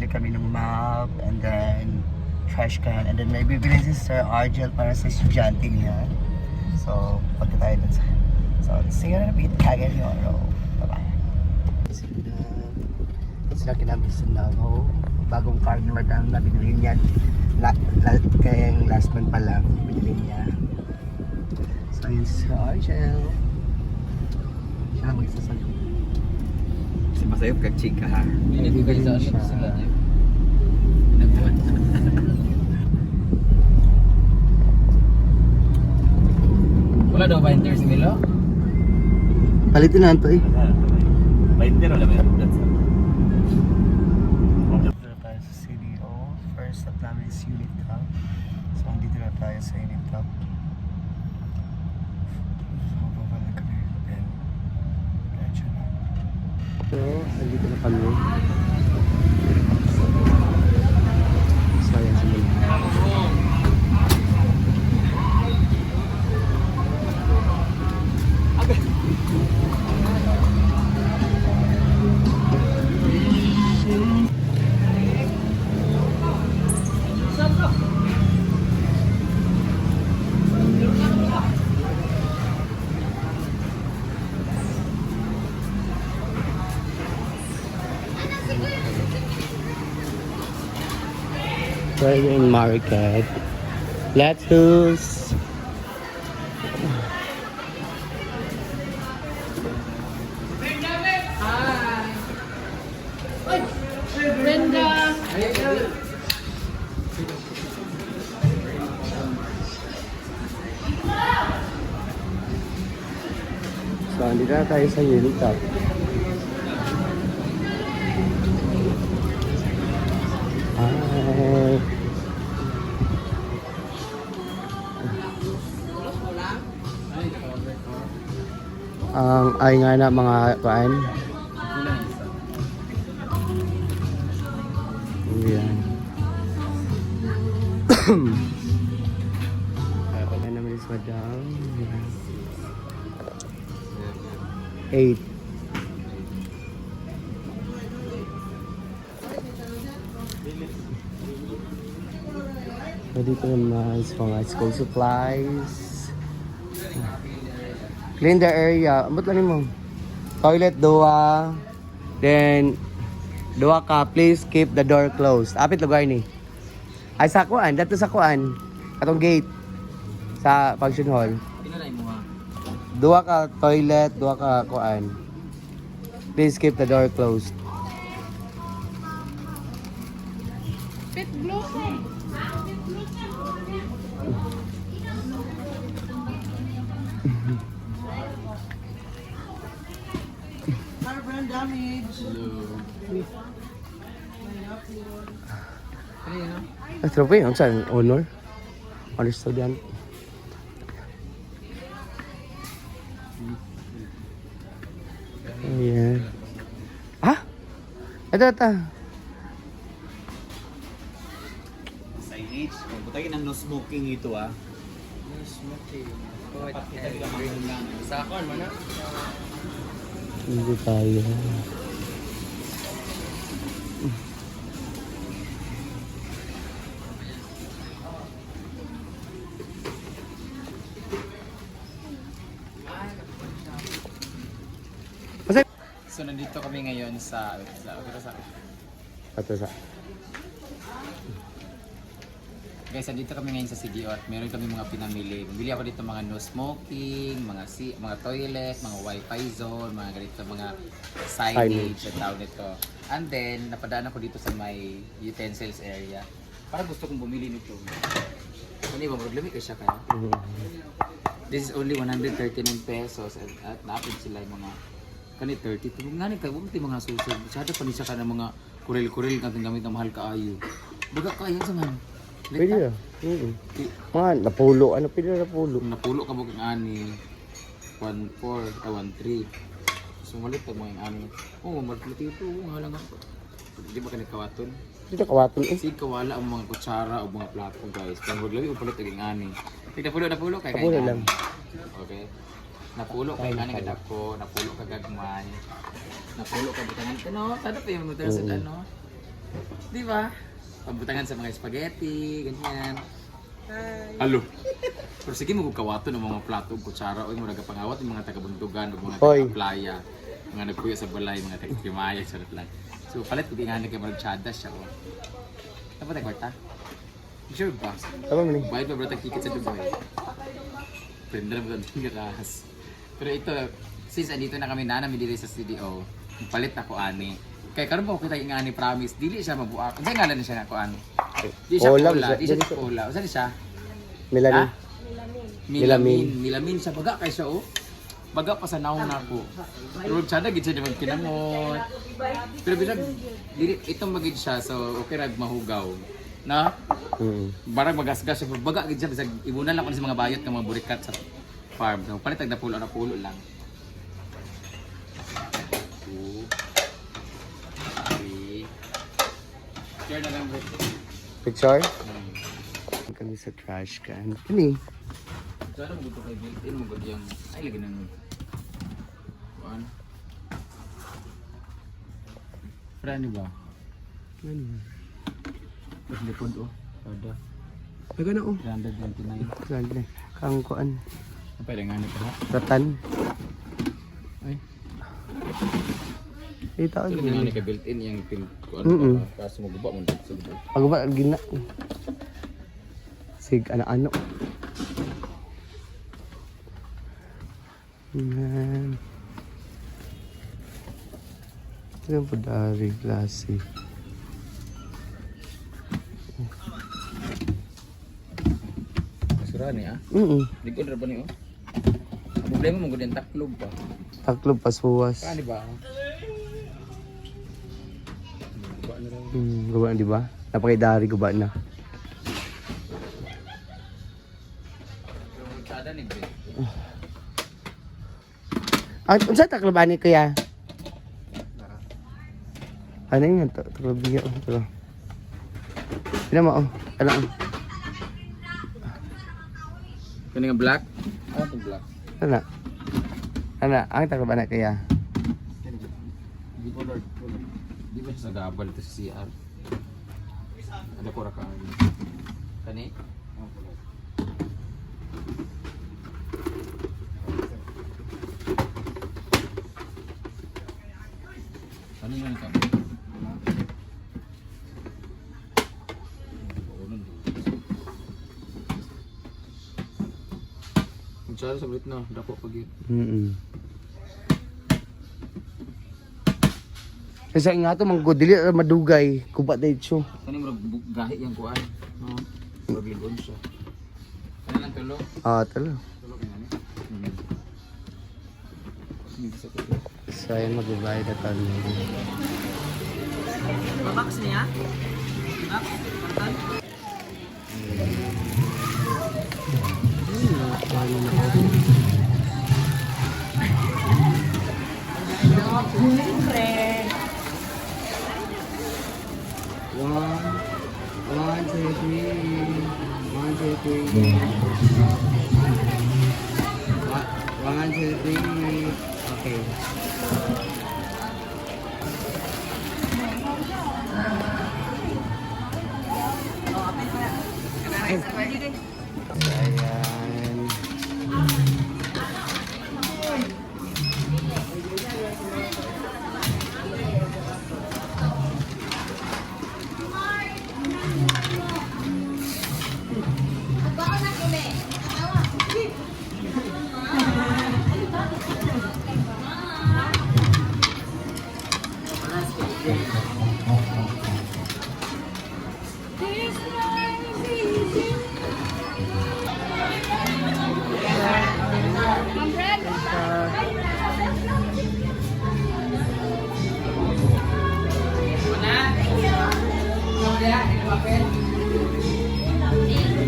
bibili kami ng map and then trash can and then may bibili si Sir Argel para sa estudyante niya. So, pagka tayo dun sa... So, see you in a bit. Again, tomorrow. Bye-bye. Sila kinabi sa Davao. Bagong car ni Madam na binili niya. Kaya yung last month pa lang binili niya. So, yun si Sir Argel. Siya lang magsasagot. Si Masayop kag-chika ha. Bibili siya. Nagbuwan. Wala daw ba si Milo? Palitin na ito eh. Binder wala meron doon sa. Dito na tayo sa CDO. First stop namin is Unit Hub. So, andito na tayo sa Unit Hub. So, babalik kami. Then, diretso na. So, andito na kami. So, ayan si Milo. We're in market. Lettuce. Brenda. So, andito na tayo sa Unit Hub. Hi. Ang ay nga na mga kuan. Ayan. Ayan naman is Madam. 8. So dito naman sa mga school supplies. Clean the area. Ambot lang mo. Toilet, dua. Then, dua ka. Please keep the door closed. Apit lugar ni. Ay, sa kuan. Dato sa kuan. Atong gate. Sa function hall. Pinalay mo ha. Dua ka toilet, dua ka kuan. Please keep the door closed. Pit blossom. Ay, trophy. Ang saan? Honor? Honor student. Ayan. Ah? Ito. Signage. Butagin ang no smoking ito ah. Sakon mo na. Hindi tayo. So nandito kami ngayon sa Ito sa. Guys, nandito kami ngayon sa CDO at meron kami mga pinamili. Bumili ako dito mga no smoking, mga toilet, mga wifi zone, mga ganito, mga signage at tawag nito. And then, napadaan ako dito sa may utensils area. Parang gusto kong bumili nito. Ano ba, problemi ka siya kaya? This is only 139 pesos at naapin sila yung mga kanit 30. Kung nga ka, huwag mga susod. Sada pa ni siya ka ng mga kuril-kuril kang gamit na mahal kaayo. Baga kaya sa man. Pwede na. Mga napulo. Ano pwede na napulo? Kung napulo ka mo kang ani 1.4 o 1.3. So malit mo yung ani. Oo, malit ito. Nga lang ako. Di ba kanikawaton? Dito kawaton eh. Kasi kawala ang mga kutsara o mga plato guys. Kaya huwag lang upalit ang ani. Napulo kay Napulo lang. Okay. Napulo kay ani kadako, napulo ka gagmay. Napulo ka butangan. Ano? Tada pa yung motor sa ano? Di ba? Pambutangan sa mga spaghetti, ganyan. Alo. Pero sige mo kawato ng mga plato, kutsara, o yung mga pangawat, yung mga taga-buntugan, o mga Hoy. taga-playa, mga nagpuyo sa balay, mga taga-kimaya, sarap lang. So, palit ko nga kayo mag-chada siya. Oh. Tapos tayo kwarta? Sure ba? Tama mo ni. Bayad pa ba tag-ticket sa Dubai? Prenda na ba ito gas? Pero ito, since andito na kami namin dito sa studio, palit ako ani. Kaya karon po kita nga ni promise, dili siya mabuak. Kasi ngalan na siya na ko ani. Di siya Cola, cola, di siya dili- cola. Usa di siya? Melanie. Milamin. Milamin siya baga kay siya oh. Baga pa sa naong nako. Pero tsada gid siya di magkinamot. Pero bisag dili itong magid siya so okay ra mahugaw. Na? Barang magasgas siya baga gid siya bisag ibunan lang ko sa mga bayot ng mga burikat sa farm. So palit na pulo lang. 2 3 Share na lang bro. Picture? Kami sa trash can. Kani? Sana mo kay built-in mo gud yung ay lagi nang kuan. Prani ba? Kani? Tapos lipod oh. Ada. Aga na oh. 329. Saan kang kuan? Pwede nga nito ha. Ratan. Ay. Ito Ito ang nga ni ka built-in yung pin kuan pa. Kaso mo guba mo sa guba. Pag ba gina. Sig ano. Yan. Ito yung pudari klase. Kasura ni ah. Likod ra ba ni oh. Ang problema mo gud yung taklob pa. Taklob pasuwas. Kani ba? Guba na raw. Guba na, di ba? Napakidari guba na. Sada ni Bre. Unsa taklob ani kuya? Ano yun? Taklob niya. Ito. Sino mo? Ano? Kani nga black? Ano to black? Ano? Ang taklob ani kuya? Di ba Lord? Di ba siya sa gabal ito sa CR? Ada ko ra ka. Kani? Ano yun ka? Magtsara sa ulit na, dako pag yun. Kasi nga ito, dili madugay. Kuba dahil siya. Kani mo gahi yung kuan. No? Magligon siya. Kani lang tulog? Talo. Tulog nga ni. Hindi sa tulog. So, ayan, magbabayad na tayo. Max niya? One, two, three. One, two, three. One, two, three. Okay. Ayan.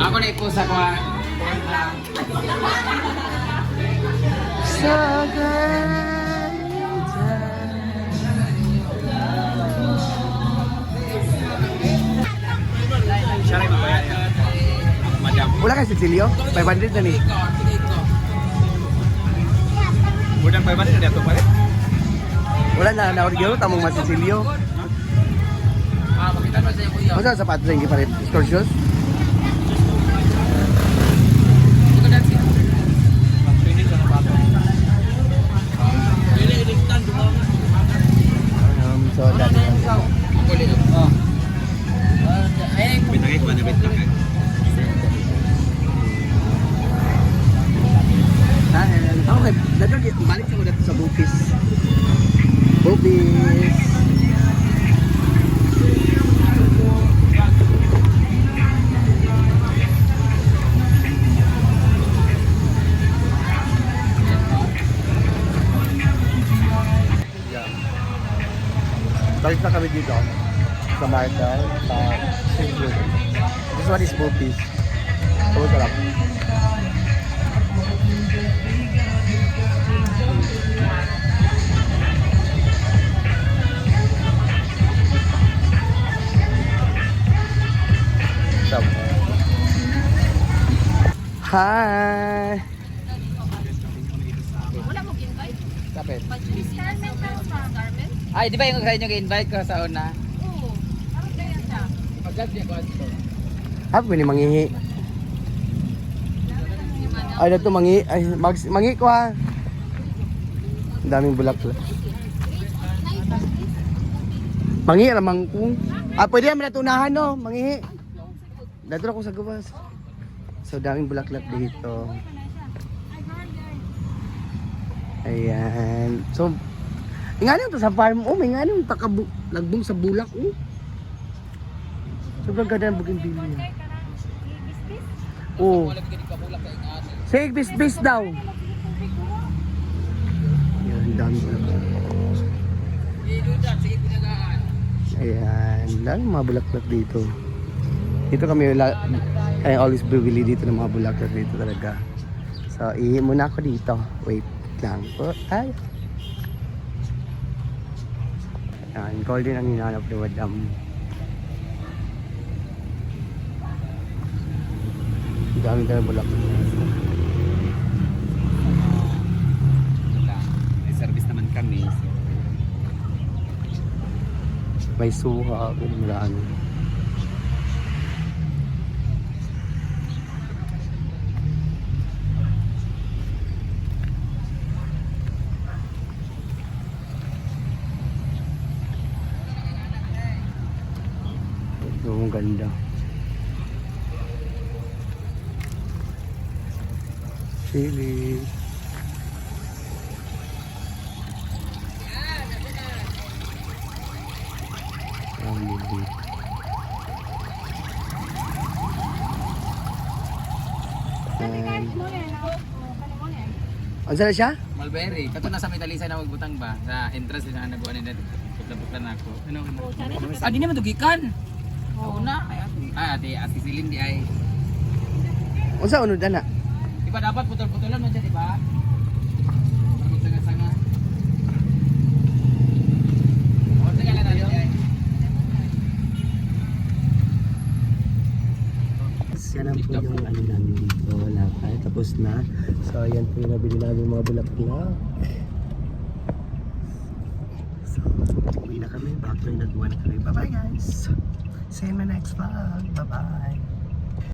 Ako na ipo sa kuha. Wala kay Cecilio? 500 na ni. Budang 500 na dito pare. Wala na, na-order tamong mas Cecilio. makita mo sa'yo kuya. Masa sapatos sa hindi pa rin? Store shoes? Ito na siya. Pagpinig ka na ba ito? Pili-iligtan, dumawa. So, dali lang. Ang kulit. Oh. Ay, Bitangay ko ba na bitangay? Okay, balik ko dito sa Bupis. Bupis. Balik na kami dito sa Martel, sa Cebu. This one is Bupis. So, sarap. Sarap. Hi! Wala mo invite? kapit. Miss Carmen ka sa Carmen? Ay, di ba yung sa inyo invite ko sa una? Oo. Parang ganyan siya. Pagkat niya ko ato. Happy ni mangihi. Ay, dito mangi. Ay, mangi ko ha. Ang daming bulaklak. Mangi ramang kung. Ah, pwede naman natunahan no, mangihi. Dito ako sa gawas. So, daming bulaklak dito. Ayan. So, nga to sa farm. Oh, may nga nung lagbong sa bulak. Oh. Sobrang ganda ng bougainvillea. Oh. Say, bis daw. Ayan, dami bulaklak. Ayan, dami mga bulaklak dito. Dito kami I always bibili dito ng mga bulaklak dito talaga. So, ihi muna ako dito. Wait lang po. Ay. Ayan, golden ang hinanap ni Madam. Dami ka ng bulaklak. May service naman kami. May suha, marami. Ito ang ganda. Sili. Ang lili. Ano sila siya? Mulberry. Kato na sa Metalisa na magbutang ba? Sa entrance din na naguan na putla-putla na ako. Ano? Ah, di naman dugikan. Oo na. Ay, ate Silin di ay. Ano sa unod na? Di ba dapat putol-putulan man siya, di ba? Parang sanga-sanga. O, sige lang natin ay. Yan ang po yung ano namin dito. Lakay. Tapos na. So, yan po yung nabili namin mga bulaklak. So, uwi na kami. Back to yung nagawa na kami. Bye-bye guys! See you in my next vlog. Bye-bye!